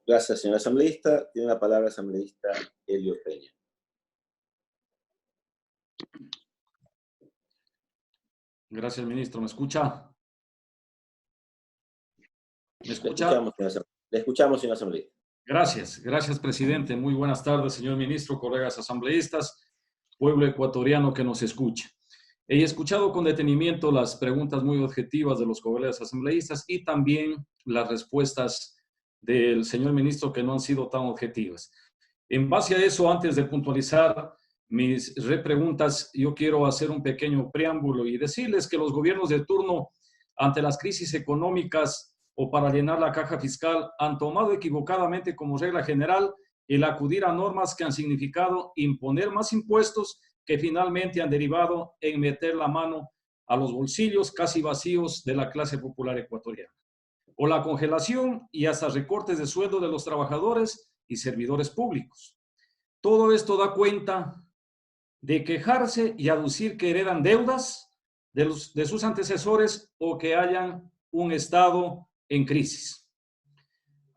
Gracias, señor asambleísta. Tiene la palabra el asambleísta Elio Peña. Gracias, ministro. ¿Me escucha? ¿Me escucha? Le escuchamos, señor asambleísta. Gracias, presidente. Muy buenas tardes, señor ministro, colegas asambleístas, pueblo ecuatoriano que nos escucha. He escuchado con detenimiento las preguntas muy objetivas de los colegas asambleístas y también las respuestas del señor ministro que no han sido tan objetivas. En base a eso, antes de puntualizar mis repreguntas, yo quiero hacer un pequeño preámbulo y decirles que los gobiernos de turno, ante las crisis económicas o para llenar la caja fiscal, han tomado equivocadamente como regla general el acudir a normas que han significado imponer más impuestos que finalmente han derivado en meter la mano a los bolsillos casi vacíos de la clase popular ecuatoriana, o la congelación y hasta recortes de sueldo de los trabajadores y servidores públicos. Todo esto da cuenta de quejarse y aducir que heredan deudas de sus antecesores o que hayan un Estado en crisis.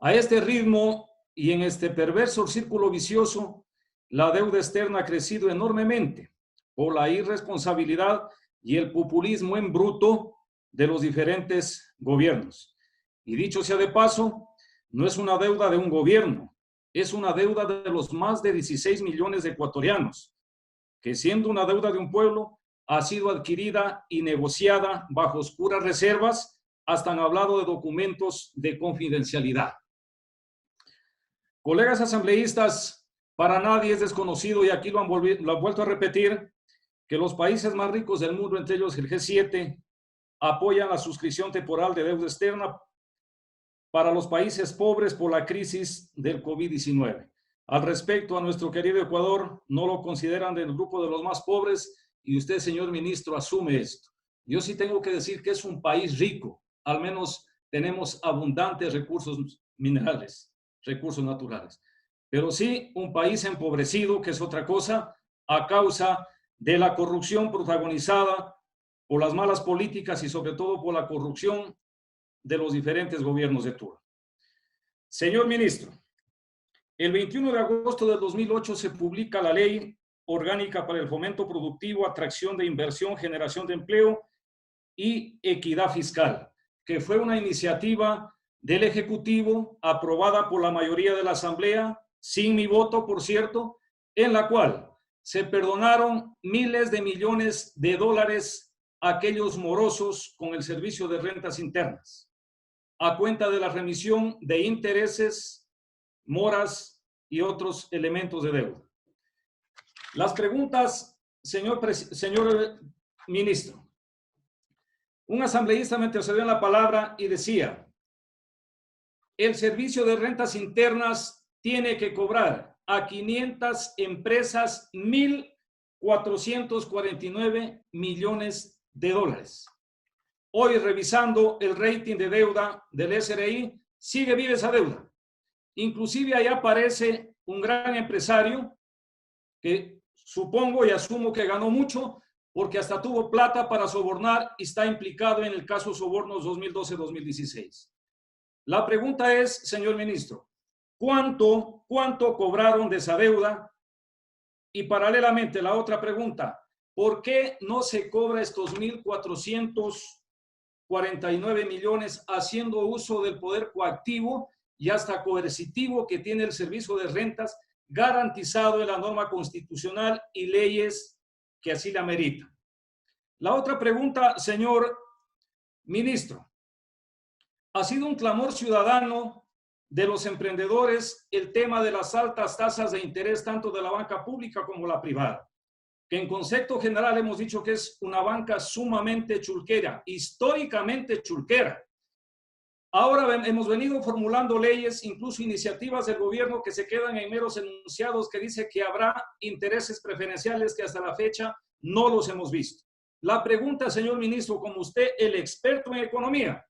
A este ritmo y en este perverso círculo vicioso, la deuda externa ha crecido enormemente por la irresponsabilidad y el populismo en bruto de los diferentes gobiernos. Y dicho sea de paso, no es una deuda de un gobierno, es una deuda de los más de 16 millones de ecuatorianos, que siendo una deuda de un pueblo, ha sido adquirida y negociada bajo oscuras reservas, hasta han hablado de documentos de confidencialidad. Colegas asambleístas, para nadie es desconocido, y aquí lo han vuelto a repetir, que los países más ricos del mundo, entre ellos el G7, apoyan la suscripción temporal de deuda externa para los países pobres por la crisis del COVID-19. Al respecto, a nuestro querido Ecuador no lo consideran del grupo de los más pobres y usted, señor ministro, asume esto. Yo sí tengo que decir que es un país rico, al menos tenemos abundantes recursos minerales, recursos naturales, pero sí un país empobrecido, que es otra cosa, a causa de la corrupción protagonizada por las malas políticas y sobre todo por la corrupción de los diferentes gobiernos de turno. Señor ministro, el 21 de agosto del 2008 se publica la Ley Orgánica para el Fomento Productivo, Atracción de Inversión, Generación de Empleo y Equidad Fiscal, que fue una iniciativa del Ejecutivo aprobada por la mayoría de la Asamblea, sin mi voto, por cierto, en la cual se perdonaron miles de millones de dólares a aquellos morosos con el servicio de rentas internas, a cuenta de la remisión de intereses, moras y otros elementos de deuda. Las preguntas, señor ministro. Un asambleísta me intercedió en la palabra y decía: el servicio de rentas internas tiene que cobrar a 500 empresas 1.449 millones de dólares. Hoy, revisando el rating de deuda del SRI, sigue viva esa deuda. Inclusive ahí aparece un gran empresario que supongo y asumo que ganó mucho porque hasta tuvo plata para sobornar y está implicado en el caso Sobornos 2012-2016. La pregunta es, señor ministro, ¿cuánto cobraron de esa deuda? Y paralelamente la otra pregunta, ¿por qué no se cobra estos 1.449 millones haciendo uso del poder coactivo y hasta coercitivo que tiene el servicio de rentas, garantizado en la norma constitucional y leyes que así la meritan? La otra pregunta, señor ministro, ha sido un clamor ciudadano de los emprendedores el tema de las altas tasas de interés tanto de la banca pública como la privada, que en concepto general hemos dicho que es una banca sumamente chulquera, históricamente chulquera. Ahora hemos venido formulando leyes, incluso iniciativas del gobierno que se quedan en meros enunciados, que dice que habrá intereses preferenciales que hasta la fecha no los hemos visto. La pregunta, señor ministro, como usted, el experto en economía,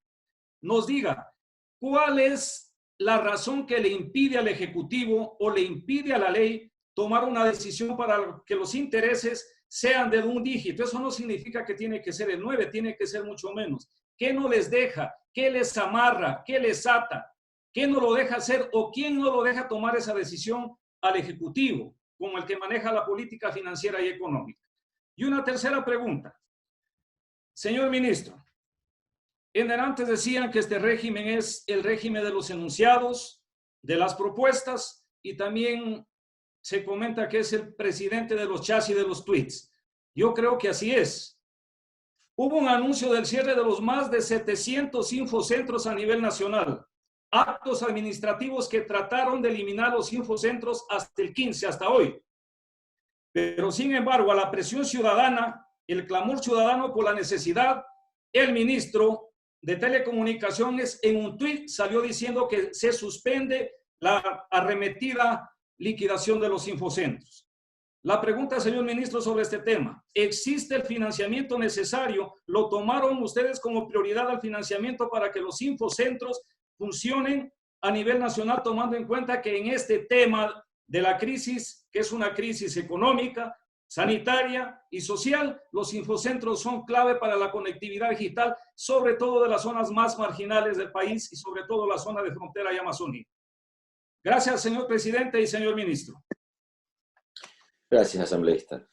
nos diga, ¿cuál es la razón que le impide al Ejecutivo o le impide a la ley tomar una decisión para que los intereses sean de un dígito? Eso no significa que tiene que ser el 9, tiene que ser mucho menos. ¿Qué no les deja? ¿Qué les amarra? ¿Qué les ata? ¿Qué no lo deja hacer o quién no lo deja tomar esa decisión al Ejecutivo, como el que maneja la política financiera y económica? Y una tercera pregunta. Señor ministro, antes decían que este régimen es el régimen de los enunciados, de las propuestas, y también se comenta que es el presidente de los chats y de los tweets. Yo creo que así es. Hubo un anuncio del cierre de los más de 700 infocentros a nivel nacional. Actos administrativos que trataron de eliminar los infocentros hasta el 15, hasta hoy. Pero sin embargo, a la presión ciudadana, el clamor ciudadano por la necesidad, el ministro de Telecomunicaciones en un tuit salió diciendo que se suspende la arremetida liquidación de los infocentros. La pregunta, señor ministro, sobre este tema: ¿existe el financiamiento necesario? ¿Lo tomaron ustedes como prioridad al financiamiento para que los infocentros funcionen a nivel nacional, tomando en cuenta que en este tema de la crisis, que es una crisis económica, sanitaria y social, los infocentros son clave para la conectividad digital, sobre todo de las zonas más marginales del país y sobre todo la zona de frontera y Amazonía? Gracias, señor presidente y señor ministro. Gracias, asambleísta.